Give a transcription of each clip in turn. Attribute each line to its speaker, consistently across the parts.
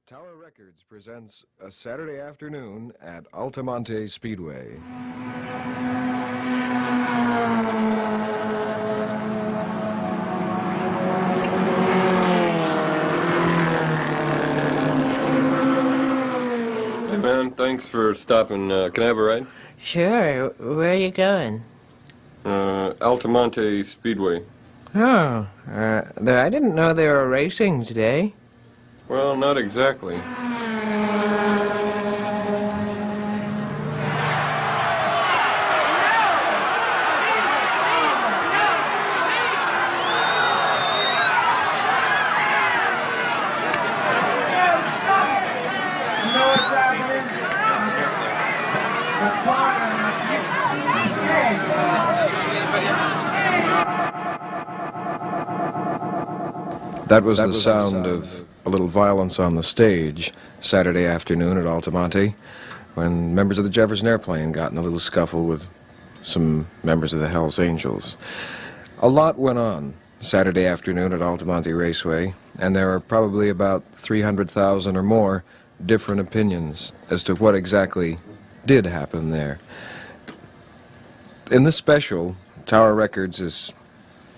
Speaker 1: Tower Records presents a Saturday afternoon at Altamont Speedway.
Speaker 2: Hey man, thanks for stopping. Can I have a ride?
Speaker 3: Sure. Where are you going?
Speaker 2: Altamont Speedway.
Speaker 3: Oh, I didn't know they were racing today.
Speaker 2: Well, not exactly.
Speaker 1: That was the sound of a little violence on the stage Saturday afternoon at Altamont when members of the Jefferson Airplane got in a little scuffle with some members of the Hells Angels. A lot went on Saturday afternoon at Altamont Raceway, and there are probably about 300,000 or more different opinions as to what exactly did happen there. In this special, Tower Records is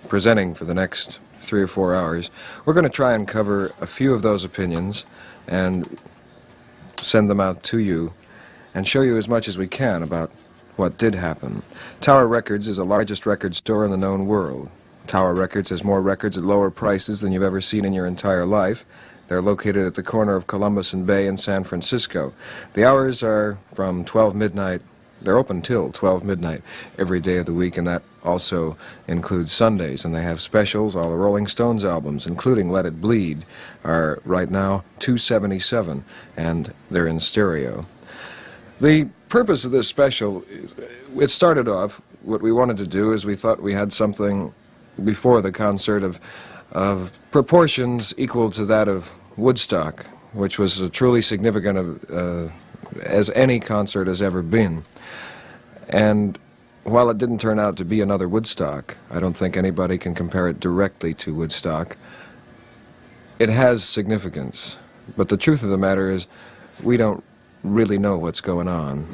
Speaker 1: presenting for the next 3 or 4 hours. We're going to try and cover a few of those opinions and send them out to you and show you as much as we can about what did happen. Tower Records is the largest record store in the known world. Tower Records has more records at lower prices than you've ever seen in your entire life. They're located at the corner of Columbus and Bay in San Francisco. The hours are from 12 midnight. They're open till 12 midnight every day of the week, and that also includes Sundays. And they have specials. All the Rolling Stones albums, including Let It Bleed, are right now $277, and they're in stereo. The purpose of this special, it started off, what we wanted to do is we thought we had something before the concert of proportions equal to that of Woodstock, which was truly significant as any concert has ever been. And while it didn't turn out to be another Woodstock, I don't think anybody can compare it directly to Woodstock. It has significance, but the truth of the matter is we don't really know what's going on.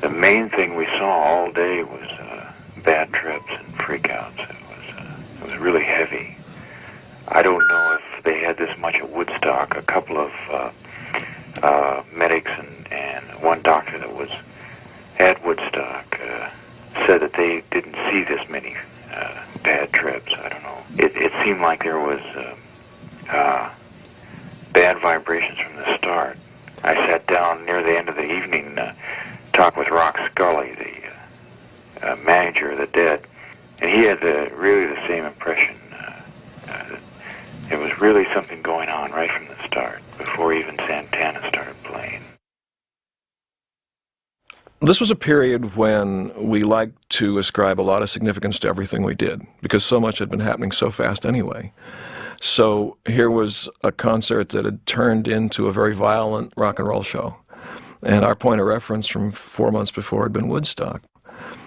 Speaker 4: The main thing we saw all day was bad trips and freakouts. It was really heavy. I don't know if they had this much at Woodstock. A couple of medics and one doctor that was at Woodstock said that they didn't see this many bad trips. I don't know. It seemed like there was bad vibrations from the start. I sat down near the end of the evening, talked with Rock Scully, the manager of the Dead, and he had really the same impression. There was really something going on right from the start, before even Santana started playing.
Speaker 5: This was a period when we liked to ascribe a lot of significance to everything we did, because so much had been happening so fast anyway. So here was a concert that had turned into a very violent rock and roll show. And our point of reference from 4 months before had been Woodstock.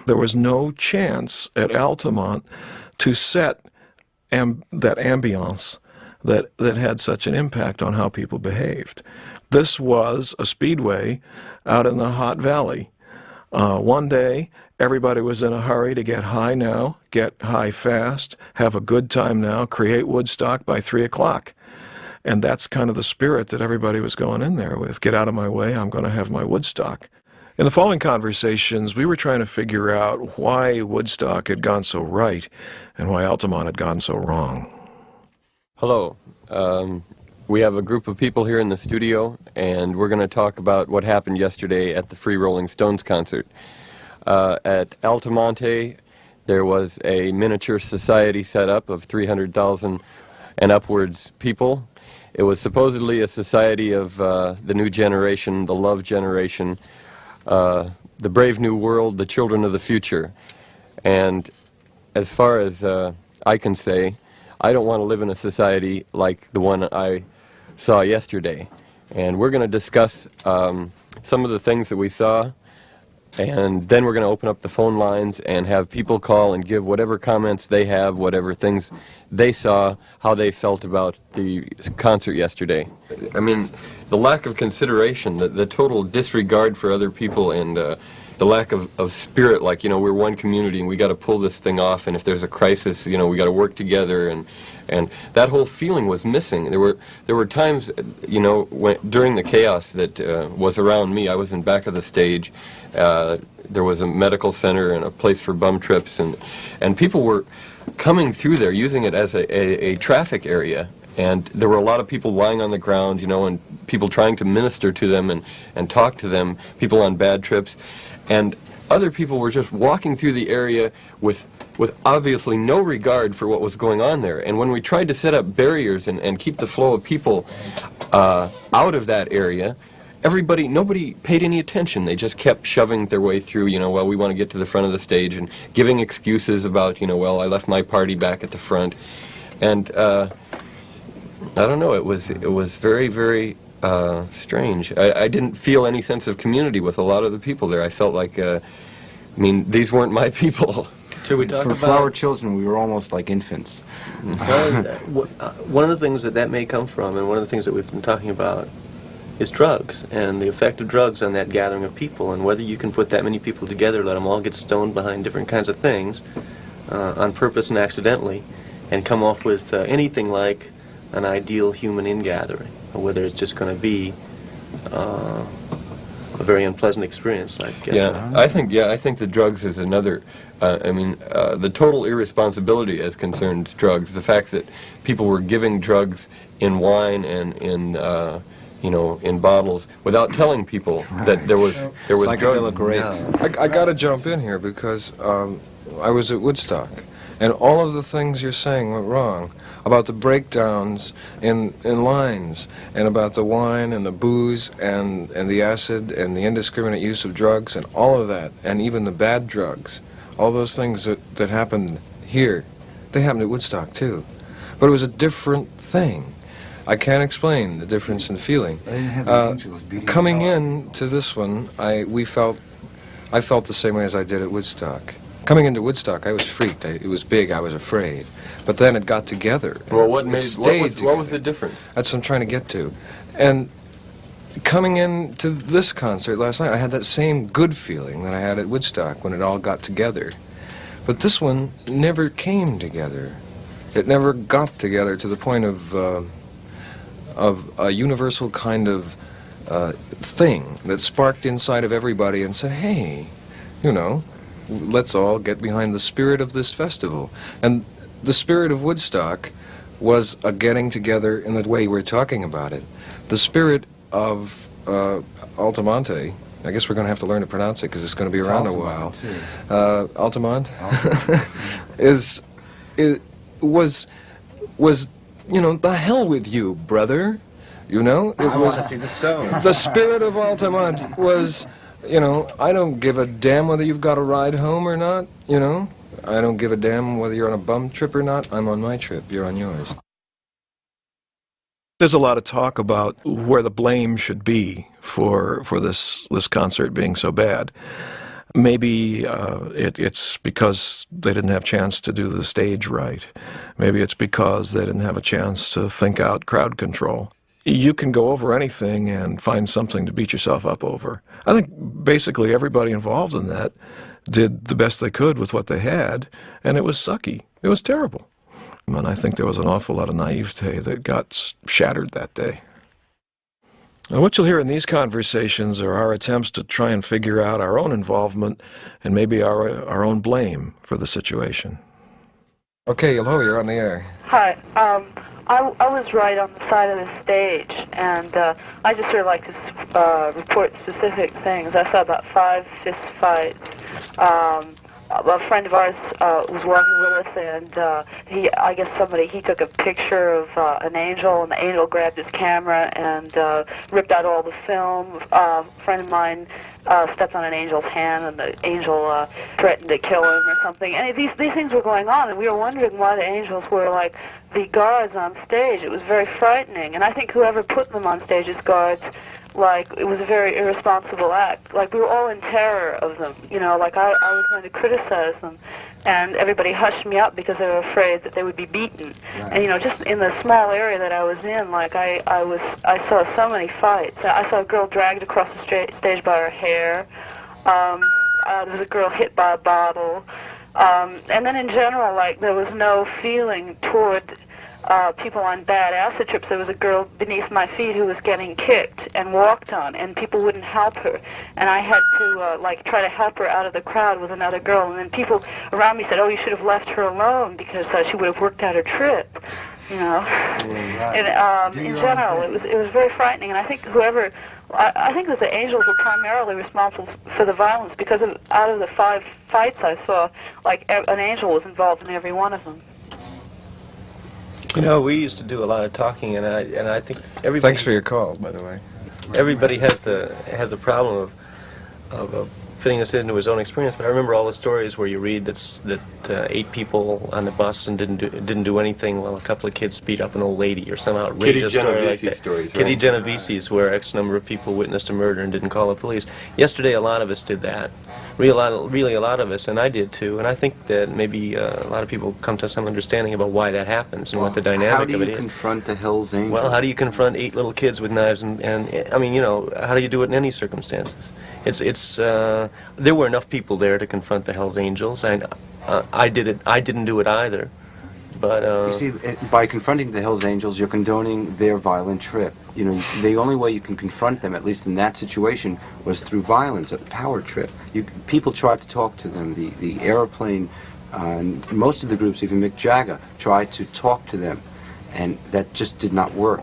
Speaker 5: There was no chance at Altamont to set that ambiance that had such an impact on how people behaved. This was a speedway out in the hot valley. One day, everybody was in a hurry to get high now, get high fast, have a good time now, create Woodstock by 3 o'clock. And that's kind of the spirit that everybody was going in there with. Get out of my way, I'm going to have my Woodstock. In the following conversations, we were trying to figure out why Woodstock had gone so right and why Altamont had gone so wrong.
Speaker 2: Hello. We have a group of people here in the studio, and we're going to talk about what happened yesterday at the Free Rolling Stones concert. At Altamont, there was a miniature society set up of 300,000 and upwards people. It was supposedly a society of the new generation, the love generation, the brave new world, the children of the future. And as far as I can say, I don't want to live in a society like the one I saw yesterday. And we're going to discuss some of the things that we saw And then we're going to open up the phone lines and have people call and give whatever comments they have, whatever things they saw, how they felt about the concert yesterday. I mean, the lack of consideration, the total disregard for other people, and the lack of spirit, like, we're one community and we got to pull this thing off, and if there's a crisis, we got to work together, and that whole feeling was missing. There were times, during the chaos that was around me. I was in back of the stage. There was a medical center and a place for bum trips, and people were coming through there using it as a traffic area. And there were a lot of people lying on the ground, and people trying to minister to them and talk to them, people on bad trips. And other people were just walking through the area with obviously no regard for what was going on there. And when we tried to set up barriers and keep the flow of people out of that area, nobody paid any attention. They just kept shoving their way through, well, we want to get to the front of the stage, and giving excuses about, well, I left my party back at the front. And I don't know, it was very, very strange. I didn't feel any sense of community with a lot of the people there. I felt like, these weren't my people.
Speaker 6: Should we talk
Speaker 7: For
Speaker 6: about...
Speaker 7: flower children, we were almost like infants.
Speaker 6: Well, one of the things that may come from, and one of the things that we've been talking about, is drugs, and the effect of drugs on that gathering of people, and whether you can put that many people together, let them all get stoned behind different kinds of things, on purpose and accidentally, and come off with anything like an ideal human ingathering, or whether it's just going to be a very unpleasant experience like yesterday.
Speaker 2: I think the drugs is another. The total irresponsibility as concerns drugs, the fact that people were giving drugs in wine and in bottles without telling people that there was
Speaker 7: Psychedelic
Speaker 2: drugs.
Speaker 7: rape.
Speaker 1: I got to jump in here because I was at Woodstock, and all of the things you're saying went wrong about the breakdowns in lines, and about the wine and the booze and the acid and the indiscriminate use of drugs and all of that, and even the bad drugs. All those things that happened here, they happened at Woodstock too. But it was a different thing. I can't explain the difference in feeling. Coming in to this one, I felt the same way as I did at Woodstock. Coming into Woodstock, I was freaked. It was big. I was afraid. But then it got together.
Speaker 2: Well, what was the difference?
Speaker 1: That's what I'm trying to get to. And coming into this concert last night, I had that same good feeling that I had at Woodstock when it all got together. But this one never came together. It never got together to the point of a universal kind of thing that sparked inside of everybody and said, hey, let's all get behind the spirit of this festival. And the spirit of Woodstock was a getting together in the way we're talking about it. The spirit of altamont, I guess we're going to have to learn to pronounce it because it's going to be around a while. Altamont was the hell with you, brother.
Speaker 7: I want to see the Stones.
Speaker 1: The spirit of Altamont was, I don't give a damn whether you've got a ride home or not, I don't give a damn whether you're on a bum trip or not. I'm on my trip. You're on yours.
Speaker 5: There's a lot of talk about where the blame should be for this concert being so bad. Maybe it's because they didn't have a chance to do the stage right. Maybe it's because they didn't have a chance to think out crowd control. You can go over anything and find something to beat yourself up over. I think basically everybody involved in that did the best they could with what they had, and it was sucky. It was terrible. And I think there was an awful lot of naivete that got shattered that day. Now, what you'll hear in these conversations are our attempts to try and figure out our own involvement and maybe our own blame for the situation.
Speaker 1: Okay, hello, you're on the air.
Speaker 8: Hi. I was right on the side of the stage, and I just sort of like to report specific things. I saw about 5 fist fights. A friend of ours was walking with us, and I guess he took a picture of an angel, and the angel grabbed his camera and ripped out all the film. A friend of mine stepped on an angel's hand, and the angel threatened to kill him or something. And these things were going on, and we were wondering why the angels were like the guards on stage. It was very frightening, and I think whoever put them on stage as guards like it was a very irresponsible act. Like we were all in terror of them, you know, like I was going to criticize them, and everybody hushed me up because they were afraid that they would be beaten.
Speaker 7: Right.
Speaker 8: And you know, just in the small area that I was in, like I saw so many fights. I saw a girl dragged across the stage by her hair. There was a girl hit by a bottle. And then in general, like there was no feeling toward people on bad acid trips. There was a girl beneath my feet who was getting kicked and walked on, and people wouldn't help her. And I had to like try to help her out of the crowd with another girl. And then people around me said, "Oh, you should have left her alone because she would have worked out her trip." You know.
Speaker 7: Right.
Speaker 8: And in general, it was very frightening. And I think I think it was the angels were primarily responsible for the violence because out of the 5 fights I saw, like an angel was involved in every one of them.
Speaker 6: You know, we used to do a lot of talking, and I think everybody.
Speaker 1: Thanks for your call, by the way.
Speaker 6: Everybody has the problem of fitting this into his own experience. But I remember all the stories where you read that 8 people on the bus and didn't do anything while a couple of kids beat up an old lady, or some outrageous story like that.
Speaker 2: Stories,
Speaker 6: Kitty
Speaker 2: right?
Speaker 6: Genovese's, where X number of people witnessed a murder and didn't call the police. Yesterday, a lot of us did that. Really, a lot of us, and I did too. And I think that maybe a lot of people come to some understanding about why that happens and what the dynamic
Speaker 7: How
Speaker 6: of
Speaker 7: do
Speaker 6: it
Speaker 7: you
Speaker 6: is.
Speaker 7: confront the Hell's Angels?
Speaker 6: Well, how do you confront 8 little kids with knives and I mean, you know, how do you do it in any circumstances? There were enough people there to confront the Hell's Angels, and I didn't do it either. But
Speaker 7: You see, by confronting the Hells Angels, you're condoning their violent trip. You know, the only way you can confront them, at least in that situation, was through violence, a power trip. People tried to talk to them. The airplane, most of the groups, even Mick Jagger, tried to talk to them, and that just did not work.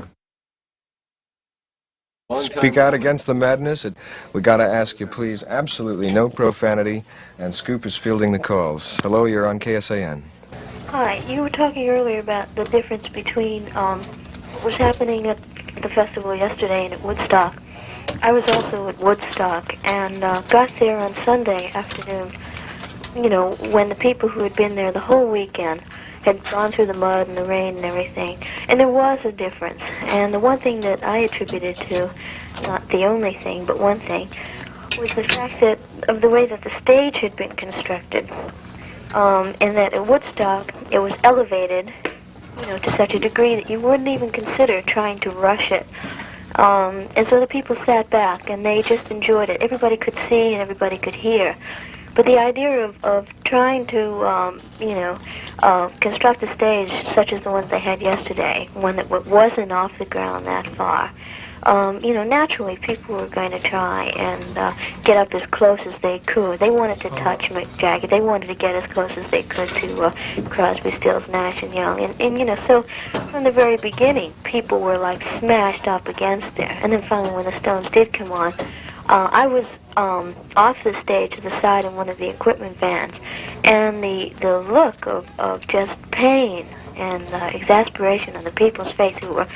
Speaker 1: Speak out against the madness. We got to ask you, please, absolutely no profanity, and Scoop is fielding the calls. Hello, you're on KSAN.
Speaker 9: Hi, you were talking earlier about the difference between what was happening at the festival yesterday and at Woodstock. I was also at Woodstock and got there on Sunday afternoon, you know, when the people who had been there the whole weekend had gone through the mud and the rain and everything. And there was a difference. And the one thing that I attributed to, not the only thing, but one thing, was the fact that of the way that the stage had been constructed. And that at Woodstock, it was elevated, you know, to such a degree that you wouldn't even consider trying to rush it. And so the people sat back, and they just enjoyed it. Everybody could see and everybody could hear. But the idea of trying to, construct a stage such as the ones they had yesterday, one that wasn't off the ground that far, naturally people were going to try and get up as close as they could. They wanted to touch Mick Jagger. They wanted to get as close as they could to Crosby, Stills, Nash and Young. And so from the very beginning, people were like smashed up against there. And then finally, when the Stones did come on, I was off the stage to the side in one of the equipment vans, and the look of just pain and exasperation on the people's face who were,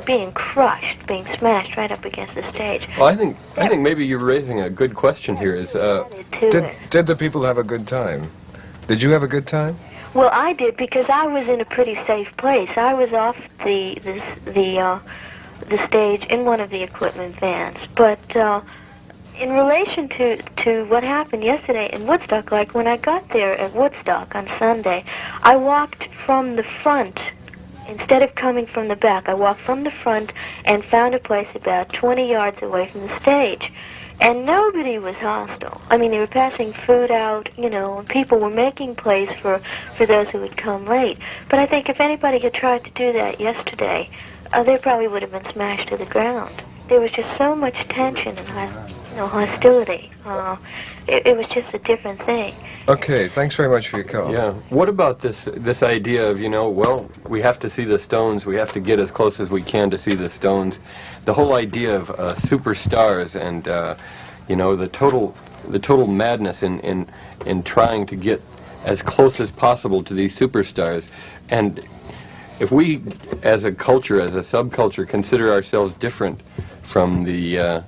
Speaker 9: being crushed, being smashed right up against the stage.
Speaker 2: Well, I think maybe you're raising a good question here.
Speaker 1: Did the people have a good time? Did you have a good time?
Speaker 9: Well, I did, because I was in a pretty safe place. I was off the stage in one of the equipment vans, but in relation to what happened yesterday in Woodstock, like when I got there at Woodstock on Sunday, I walked from the front. Instead of coming from the back, I walked from the front and found a place about 20 yards away from the stage. And nobody was hostile. I mean, they were passing food out, and people were making place for those who had come late. But I think if anybody had tried to do that yesterday, they probably would have been smashed to the ground. There was just so much tension and hostility. It was just a different thing.
Speaker 1: Okay, thanks very much for your call.
Speaker 2: Yeah. What about this idea of, we have to see the Stones, we have to get as close as we can to see the Stones. The whole idea of superstars and, the total madness in trying to get as close as possible to these superstars. And if we, as a culture, as a subculture, consider ourselves different from the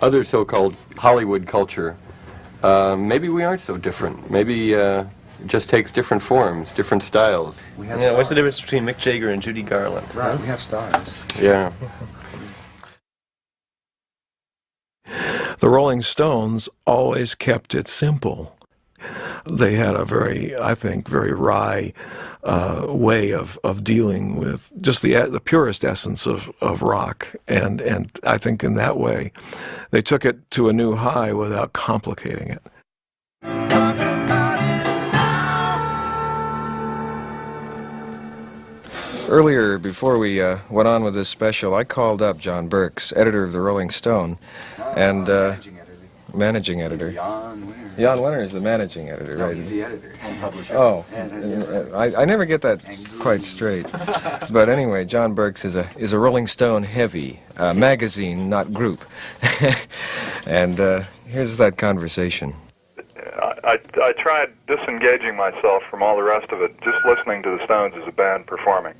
Speaker 2: other so-called Hollywood culture, maybe we aren't so different. Maybe it just takes different forms, different styles.
Speaker 6: What's the difference between Mick Jagger and Judy Garland?
Speaker 7: Right, we have stars.
Speaker 2: Yeah.
Speaker 5: The Rolling Stones always kept it simple. They had a very, I think, very wry way of dealing with just the purest essence of rock. And I think in that way, they took it to a new high without complicating it.
Speaker 1: Earlier, before we went on with this special, I called up John Burks, editor of the Rolling Stone, and managing editor. Jan Winter is the managing editor, right?
Speaker 7: He's the editor and publisher.
Speaker 1: Oh, I never get that quite straight. But anyway, John Burks is a Rolling Stone heavy magazine, not group. And here's that conversation.
Speaker 10: I tried disengaging myself from all the rest of it, just listening to the Stones as a band performing,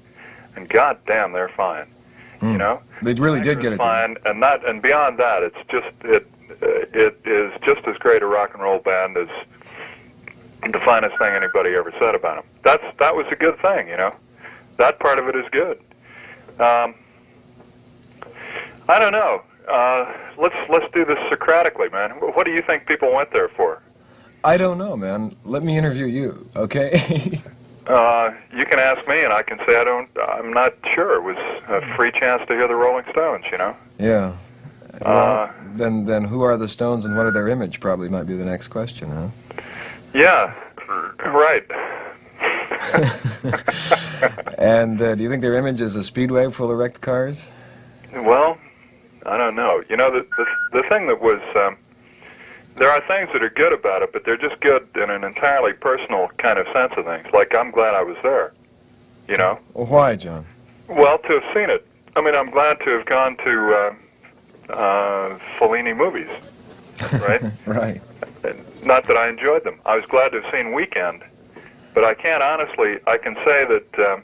Speaker 10: and goddamn, they're fine. You know,
Speaker 1: They really did get it.
Speaker 10: Fine, and beyond that, it's just it is just as great a rock and roll band as the finest thing anybody ever said about them. That was a good thing, you know. That part of it is good. I don't know. Let's do this Socratically, man. What do you think people went there for?
Speaker 1: I don't know, man. Let me interview you, okay?
Speaker 10: You can ask me, and I can say I'm not sure. It was a free chance to hear the Rolling Stones, you know.
Speaker 1: Yeah. Well, then who are the Stones and what are their image? Probably might be the next question, huh?
Speaker 10: Yeah, right.
Speaker 1: And do you think their image is a speedway full of wrecked cars?
Speaker 10: Well, I don't know. You know, the thing that was, there are things that are good about it, but they're just good in an entirely personal kind of sense of things. Like, I'm glad I was there, you know?
Speaker 1: Well, why, John?
Speaker 10: Well, to have seen it. I mean, I'm glad to have gone to Fellini movies, right?
Speaker 1: Right.
Speaker 10: Not that I enjoyed them. I was glad to have seen Weekend, but I can't honestly. I can say that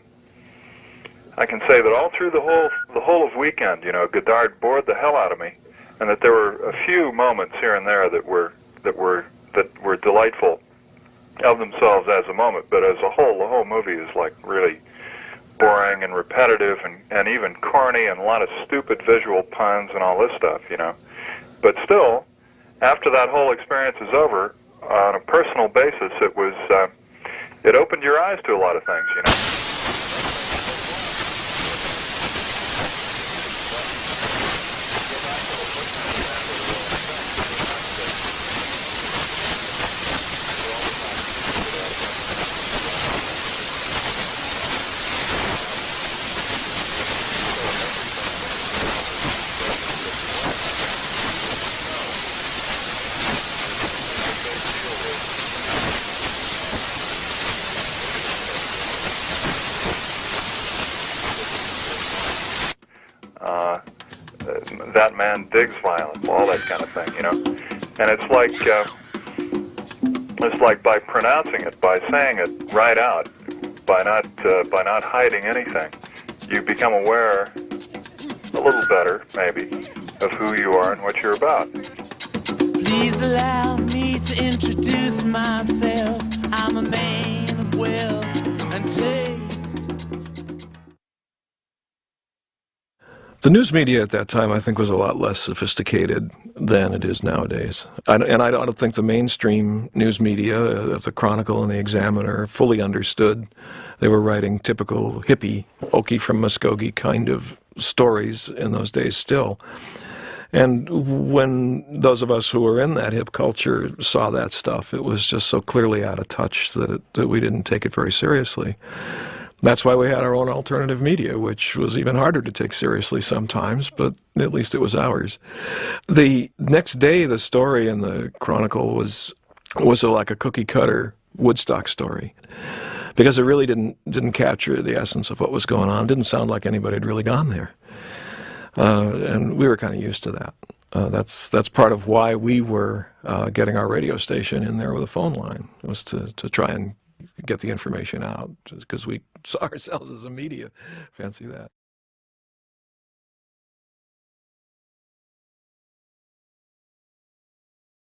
Speaker 10: all through the whole of Weekend, you know, Godard bored the hell out of me, and that there were a few moments here and there that were delightful of themselves as a moment, but as a whole, the whole movie is like really boring and repetitive and even corny and a lot of stupid visual puns and all this stuff, you know. But still, after that whole experience is over, on a personal basis, it was it opened your eyes to a lot of things, you know. That man digs violence, all that kind of thing, you know. And it's like by pronouncing it, by saying it right out, by not hiding anything, you become aware a little better, maybe, of who you are and what you're about.
Speaker 11: Please allow me to introduce myself. I'm a man of wealth and taste.
Speaker 5: The news media at that time, I think, was a lot less sophisticated than it is nowadays. And I don't think the mainstream news media of the Chronicle and the Examiner fully understood. They were writing typical hippie, Okie from Muskogee kind of stories in those days still. And when those of us who were in that hip culture saw that stuff, it was just so clearly out of touch that we didn't take it very seriously. That's why we had our own alternative media, which was even harder to take seriously sometimes, but at least it was ours. The next day, the story in the Chronicle was like a cookie-cutter Woodstock story, because it really didn't capture the essence of what was going on. It didn't sound like anybody had really gone there. And we were kind of used to that. That's part of why we were getting our radio station in there with a phone line, was to try and get the information out, because we saw ourselves as a media. Fancy that.